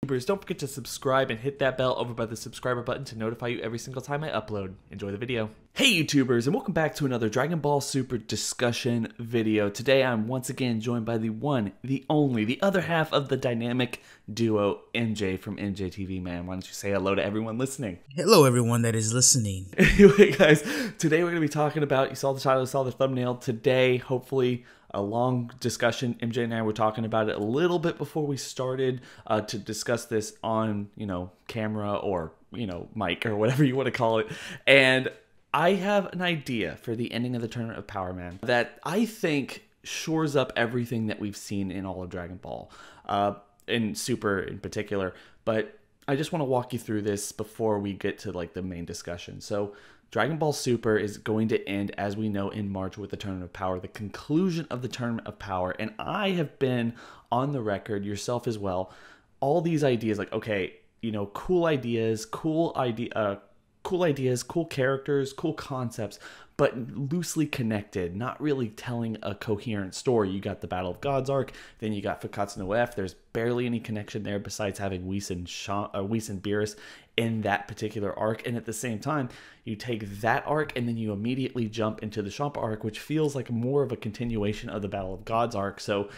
Don't forget to subscribe and hit that bell over by the subscriber button to notify you every single time I upload. Enjoy the video. Hey YouTubers, and welcome back to another Dragon Ball Super discussion video. Today I'm once again joined by the one, the only, the other half of the dynamic duo, MJ from MJTV, man. Why don't you say hello to everyone listening? Hello everyone that is listening. Anyway guys, today we're going to be talking about, you saw the title, you saw the thumbnail, today hopefully a long discussion. MJ and I were talking about it a little bit before we started to discuss this on, camera or, mic or whatever you want to call it. And I have an idea for the ending of the Tournament of Power, man, that I think shores up everything that we've seen in all of Dragon Ball, in Super in particular. But I just want to walk you through this before we get to like the main discussion. So Dragon Ball Super is going to end, as we know, in March with the Tournament of Power, the conclusion of the Tournament of Power. And I have been on the record, yourself as well, all these ideas like, okay, cool ideas, cool characters, cool concepts, but loosely connected, not really telling a coherent story. You got the Battle of Gods arc, then you got Fakatsu no F. There's barely any connection there besides having Whis and Beerus in that particular arc. And at the same time, you take that arc and then you immediately jump into the Champa arc, which feels like more of a continuation of the Battle of Gods arc. So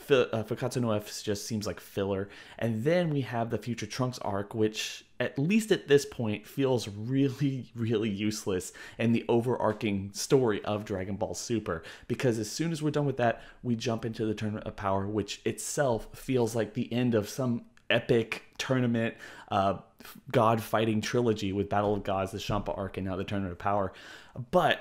Fakatsu no F just seems like filler. And then we have the Future Trunks arc, which at least at this point feels really, really useless in the overarching story of Dragon Ball Super. Because as soon as we're done with that, we jump into the Tournament of Power, which itself feels like the end of some epic tournament, God fighting trilogy with Battle of Gods, the Champa arc, and now the Tournament of Power. But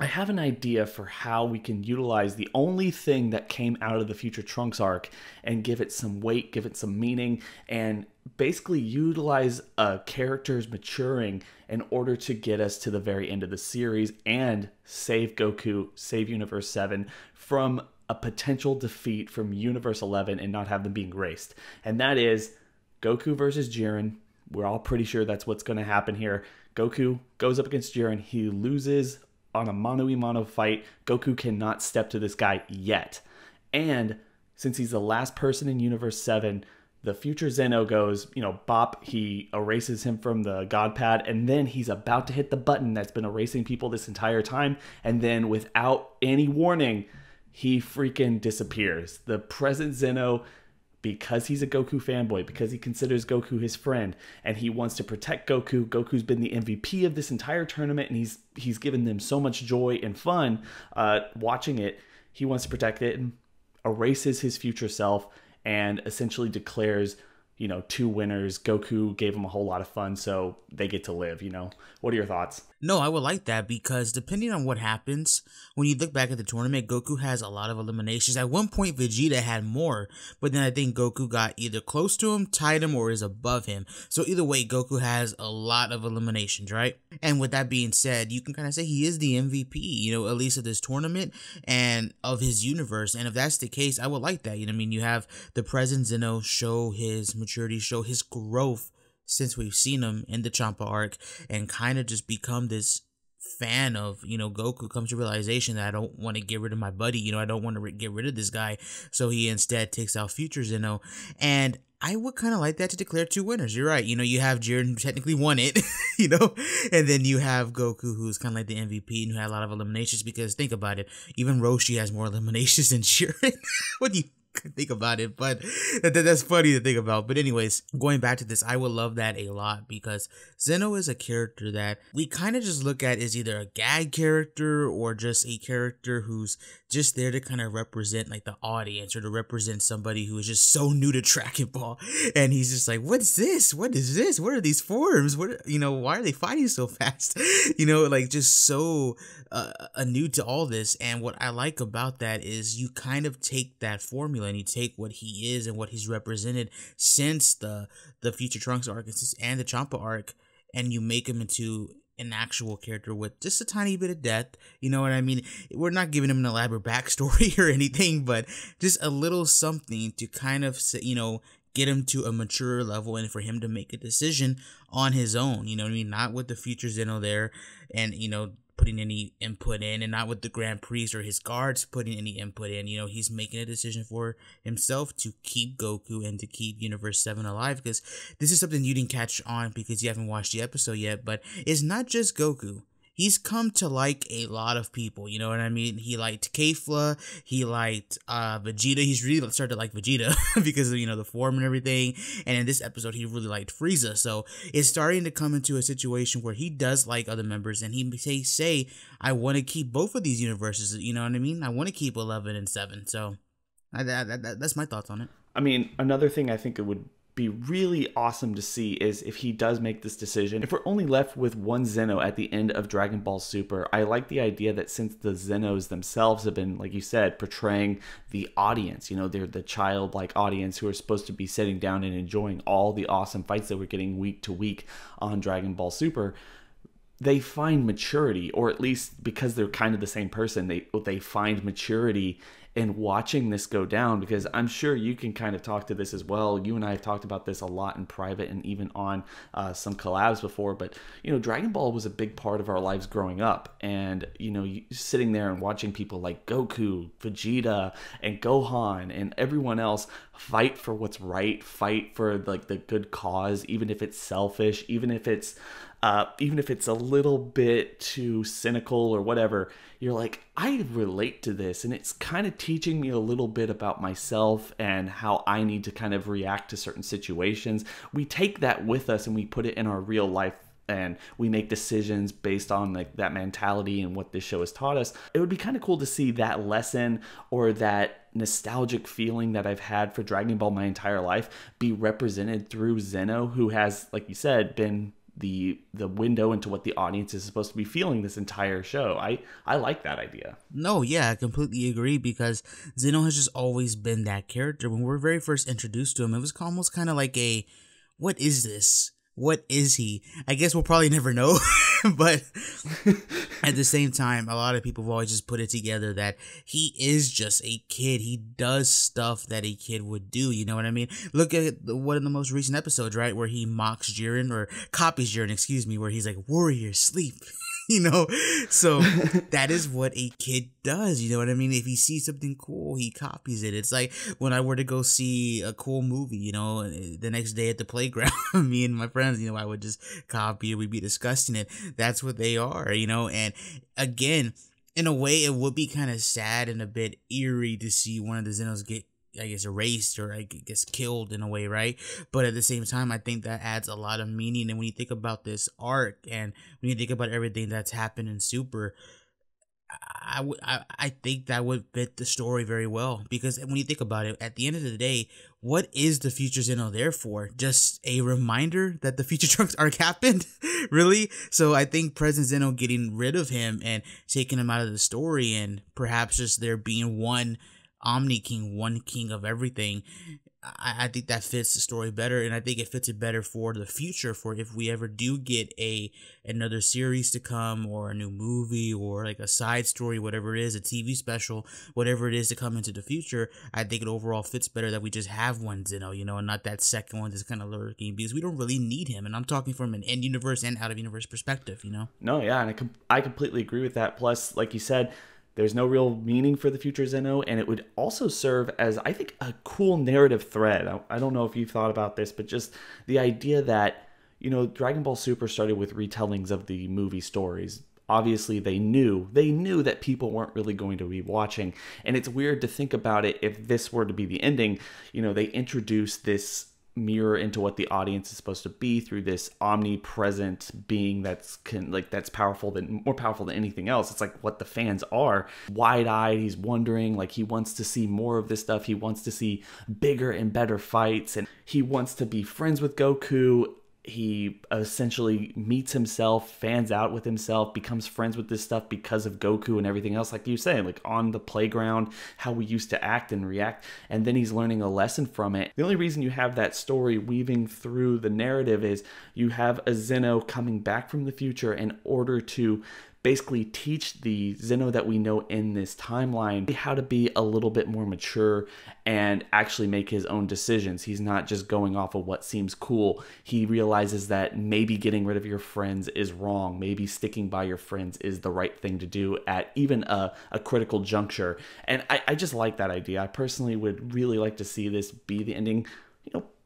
I have an idea for how we can utilize the only thing that came out of the Future Trunks arc and give it some weight, give it some meaning, and basically utilize characters maturing in order to get us to the very end of the series and save Goku, save Universe 7 from a potential defeat from Universe 11 and not have them being erased. And that is Goku versus Jiren. We're all pretty sure that's what's going to happen here. Goku goes up against Jiren. He loses on a mano-a-mano fight. Goku cannot step to this guy yet. And since he's the last person in Universe 7, the future Zeno goes, bop, he erases him from the God Pad, and then he's about to hit the button that's been erasing people this entire time, and then without any warning, he freaking disappears. The present Zeno, because he's a Goku fanboy, because he considers Goku his friend, and he wants to protect Goku. Goku's been the MVP of this entire tournament, and he's given them so much joy and fun watching it. He wants to protect it and erases his future self and essentially declares, two winners. Goku gave him a whole lot of fun, so they get to live, What are your thoughts? No, I would like that because depending on what happens, when you look back at the tournament, Goku has a lot of eliminations. At one point, Vegeta had more, but then I think Goku got either close to him, tied him, or is above him. So either way, Goku has a lot of eliminations, right? And with that being said, you can kind of say he is the MVP, at least of this tournament and of his universe. And if that's the case, I would like that. You have the present Zeno show his maturity, show his growth since we've seen him in the Champa arc, and kind of just become this fan of, Goku comes to realization that I don't want to get rid of my buddy, I don't want to get rid of this guy, so he instead takes out Future Zeno, and I would kind of like that to declare two winners. You're right, you have Jiren who technically won it, and then you have Goku who's kind of like the MVP and who had a lot of eliminations, because think about it, even Roshi has more eliminations than Jiren. What do you think about it? But that's funny to think about. But anyways, going back to this, I would love that a lot because Zeno is a character that we kind of just look at as either a gag character or just a character who's just there to kind of represent like the audience or to represent somebody who is just so new to Dragon Ball, and he's just like, what's this? What is this? What are these forms? What, why are they fighting so fast? Like just so new to all this. And what I like about that is you kind of take that formula and you take what he is and what he's represented since the Future Trunks arc and the Champa arc, and you make him into an actual character with just a tiny bit of depth. You know what I mean? We're not giving him an elaborate backstory or anything, but just a little something to kind of, get him to a mature level and for him to make a decision on his own. You know what I mean? Not with the future Zeno there and, putting any input in, and not with the Grand Priest or his guards putting any input in. You know, he's making a decision for himself to keep Goku and to keep Universe 7 alive, because this is something you didn't catch on because you haven't watched the episode yet, but it's not just Goku. He's come to like a lot of people, you know what I mean? He liked Kefla, he liked Vegeta. He's really started to like Vegeta because of, you know, the form and everything. And in this episode, he really liked Frieza. So it's starting to come into a situation where he does like other members, and he may say, I want to keep both of these universes, you know what I mean? I want to keep 11 and 7. So that's my thoughts on it. I mean, another thing I think it would be really awesome to see is if he does make this decision. If we're only left with one Zeno at the end of Dragon Ball Super, I like the idea that since the Zenos themselves have been, like you said, portraying the audience, you know, they're the childlike audience who are supposed to be sitting down and enjoying all the awesome fights that we're getting week to week on Dragon Ball Super, they find maturity, or at least because they're kind of the same person, they find maturity in watching this go down. Because I'm sure you can kind of talk to this as well. You and I have talked about this a lot in private and even on some collabs before. But, you know, Dragon Ball was a big part of our lives growing up. And, you know, sitting there and watching people like Goku, Vegeta, and Gohan, and everyone else fight for what's right, fight for like the good cause, even if it's selfish, even if it's a little bit too cynical or whatever, you're like, I relate to this, and it's kind of teaching me a little bit about myself and how I need to kind of react to certain situations. We take that with us and we put it in our real life, and we make decisions based on like that mentality and what this show has taught us. It would be kind of cool to see that lesson or that nostalgic feeling that I've had for Dragon Ball my entire life be represented through Zeno, who has, like you said, been the window into what the audience is supposed to be feeling this entire show. I like that idea. No, yeah, I completely agree, because Zeno has just always been that character. When we were very first introduced to him, it was almost kind of like a, what is this? What is he? I guess we'll probably never know, but at the same time, a lot of people have always just put it together that he is just a kid. He does stuff that a kid would do, you know what I mean? Look at one of the most recent episodes, right, where he mocks Jiren, or copies Jiren, excuse me, where he's like, warrior, sleep. You know, so that is what a kid does. You know what I mean? If he sees something cool, he copies it. It's like when I were to go see a cool movie, you know, the next day at the playground, me and my friends, you know, I would just copy it. We'd be discussing it. That's what they are, you know. And again, in a way, it would be kind of sad and a bit eerie to see one of the Zenos get, I guess, erased, or I guess killed in a way, right? But at the same time, I think that adds a lot of meaning. And when you think about this arc, and when you think about everything that's happened in Super, I think that would fit the story very well. Because when you think about it, at the end of the day, what is the Future Zeno there for? Just a reminder that the Future Trunks arc happened? Really? So I think Present Zeno getting rid of him and taking him out of the story, and perhaps just there being one Omni King, one king of everything, I think that fits the story better, and I think it fits it better for the future, for if we ever do get another series to come, or a new movie, or like a side story, whatever it is, a TV special, whatever it is to come into the future. I think it overall fits better that we just have one Zeno, you know, and not that second one that's kind of lurking, because we don't really need him. And I'm talking from an in-universe and out-of-universe perspective, you know? No, yeah, and I completely agree with that. Plus, like you said, there's no real meaning for the future Zeno, and it would also serve as, I think, a cool narrative thread. I don't know if you've thought about this, but just the idea that, you know, Dragon Ball Super started with retellings of the movie stories. Obviously, they knew that people weren't really going to be watching, and it's weird to think about it if this were to be the ending. You know, they introduced this mirror into what the audience is supposed to be through this omnipresent being that's more powerful than anything else. It's like what the fans are. Wide-eyed, he's wondering, like he wants to see more of this stuff. He wants to see bigger and better fights, and he wants to be friends with Goku. He essentially meets himself, fans out with himself, becomes friends with this stuff because of Goku and everything else, like you say, like on the playground, how we used to act and react, and then he's learning a lesson from it. The only reason you have that story weaving through the narrative is you have a Zeno coming back from the future in order to basically teach the Zeno that we know in this timeline how to be a little bit more mature and actually make his own decisions. He's not just going off of what seems cool. He realizes that maybe getting rid of your friends is wrong. Maybe sticking by your friends is the right thing to do at even a critical juncture. And I just like that idea. I personally would really like to see this be the ending.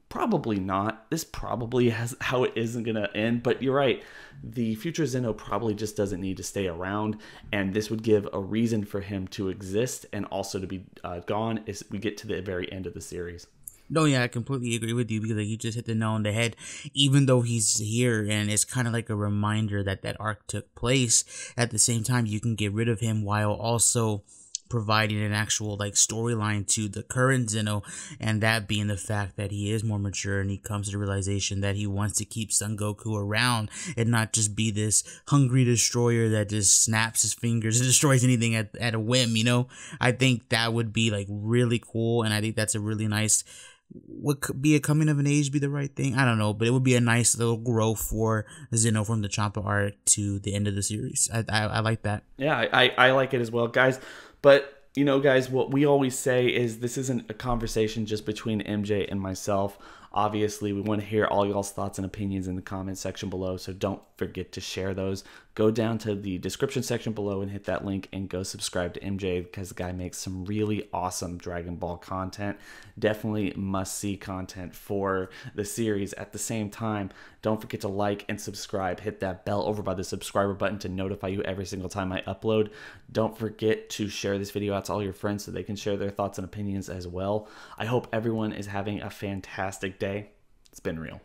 Probably not. This probably has how it isn't going to end, but you're right. The future Zeno probably just doesn't need to stay around, and this would give a reason for him to exist and also to be gone as we get to the very end of the series. No, yeah, I completely agree with you because you just hit the nail on the head. Even though he's here and it's kind of like a reminder that that arc took place, at the same time, you can get rid of him while also providing an actual like storyline to the current Zeno, and that being the fact that he is more mature and he comes to the realization that he wants to keep Son Goku around and not just be this hungry destroyer that just snaps his fingers and destroys anything at a whim, I think that would be like really cool, and I think that's a really nice, would be a coming of an age be the right thing? I don't know, but it would be a nice little growth for Zeno from the Champa arc to the end of the series. I like that. Yeah, I like it as well, guys. But, guys, what we always say is this isn't a conversation just between MJ and myself. Obviously, we want to hear all y'all's thoughts and opinions in the comment section below, so don't forget to share those. Go down to the description section below and hit that link and go subscribe to MJ because the guy makes some really awesome Dragon Ball content. Definitely must-see content for the series. At the same time, don't forget to like and subscribe. Hit that bell over by the subscriber button to notify you every single time I upload. Don't forget to share this video out to all your friends so they can share their thoughts and opinions as well. I hope everyone is having a fantastic day. It's been real.